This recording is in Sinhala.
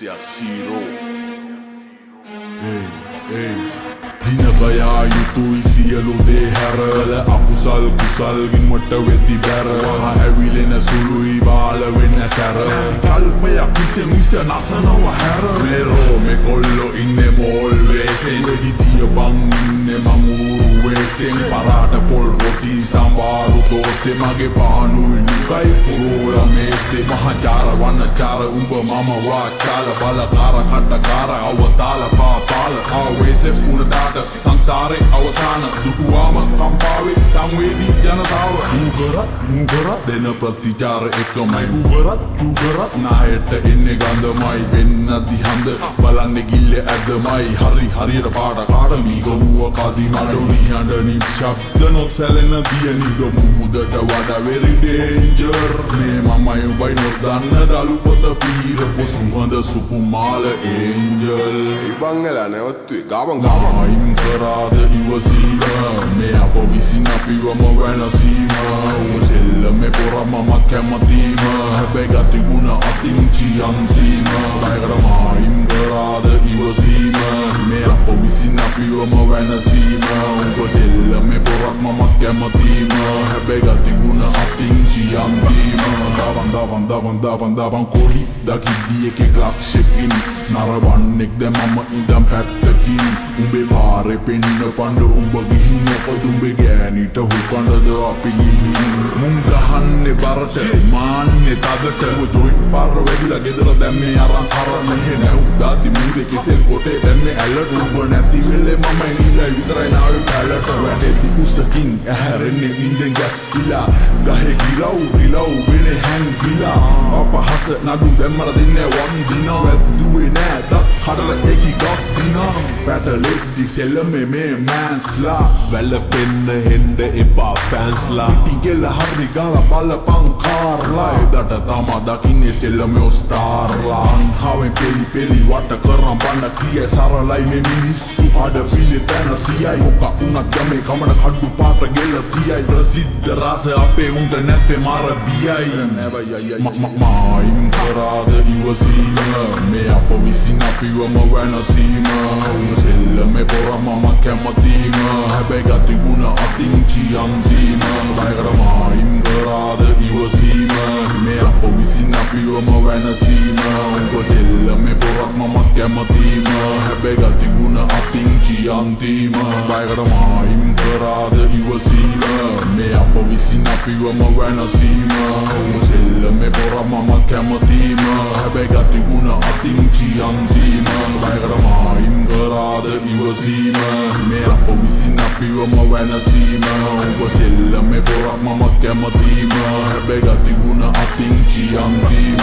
Zero. Dinakaya yutui sielu de herala akusal kusal gin matta weddi bera waha avilena sului bala wenna sara kalpaya kise misa nasanawa hera mero me kollo inne mol wesen editiya bang inne mamuru wesen parata pol roti sambaru dose mage paanui nukai furula mese mahachara wanachara umba mama wachala balakara kattakara awatala paapala awese punata සංසාරේ අවසාන දුටුවාම කම්පාවේ සංවේදී ජනතාව මුගරත් දෙන ප්‍රතිචාර එකමයි මුගරත් නායට එන්නේ ගඳමයි වෙන්න දිහඳ බලන්නේ ගිල්ල ඇදමයි හරියට පාඩකාර මීගොමුව කදිනඩොලි හඬ නිශ්ශබ්ද නොසැලෙන දිය නිගමු මුදට වඩා very danger මේ මමයි උඹයි නොදන්න දලු පොත පීරපු සුහඳ සුකුමාල angel ඉබංගලා නැවතුයි ගාමන් කරාද ඉවසීම මේ අප විසින් අපිවම වෙනසීම උසෙල්ල මේ පොර මම කැමතිම හැබැයි ගතිගුණ අතිංචි අන්තිම බයකරමායිම් කරාද ඉවසීම මේ අප විසින් අපිවම වෙනසීම උසෙල්ල මේ පොර මම කැමතිම හැබැයි ගතිගුණ අතිංචි අන්තිම දවන් කොලි දකිද්දී එකෙක් ලක්ෂකින් නරවන්නෙක් දැ මම ඉඳම් පැත්තකින් උඹේ පාරේ පෙන්න පණ්ඩ උඹ ගිහින් මොකද උඹේ ගෑනිට හුකණ්ඩද අපි ගිහින් මුන් ගහන්නේ බරට මාන්නේ තදට උදොයින් පාර වැඩිලා ගෙදර දැම්මේ අරන් කරන්න මෙහෙ නැව් දාති මුදේ කෙසෙල් කොටේ දැම්මේ ඇලට උඹ නැති වෙලේ මම නිලයි විතරයි නාවේ පැලට වැඩෙද්දි කුසකින් ඇහැරෙන්නේ නින්දෙන් ගැස්සිලා ගහේ ගිරව් වෙනේ හැංගිලා අපහස නඩු දැම්මර දෙන්නේ වන් දිනා වැද්දුවේ නෑ දත් කඩලා එකි ගක් දිනා පැටලෙද්දි සෙල්ලමේ මේ මෑන්ස්ලා වැලපෙන්න හෙන්ඩ එපා ෆෑන්ස්ලා ඉගෙල හරි ගාල බලපං කාර්ලා එදට තමා දකින්නේ සෙල්ලමේ ස්ටාර්ලා අන්හාවෙන් පෙලි වට කරම් බන්න ක්‍රිය සරලයි මේ මිනිස්සු හඩ පිලි තැන තියයි මොක උනත් ගමේ කමන කඩු පාට ගෙල තියයි ප්‍රසිද්ධ රස අපේ උන්ට නැත්තේ මර බියයි මායිම් කරාද ඉවසීම මේ අප විසින් අපිවම වෙනසීම උසෙල්ල මේ පොර මම කැමතිම හැබැයි ගතිගුණ අතිංචි අන්තිම බයකරමායිම් කරාද ඉවසීම මේ අප විසින් අපිවම වෙනසීම උසෙල්ල මේ පොර මම කැමතිම හැබැයි ගතිගුණ අතිංචි අන්තිම බයකරමායිම් කරාද ඉවසීම මේ අප විසින් අපිවම වෙනසීම උසෙල්ල මේ පොර මම කැමතිම හැබැයි ගතිගුණ අතිංචි අන්තිම බයකරමායිම් කරාද ඉවසීම මේ අප විසින් අපිවම වෙනසීම උසෙල්ල මේ පොර මම කැමතිම හැබැයි ගතිගුණ අතිංචි අන්තිම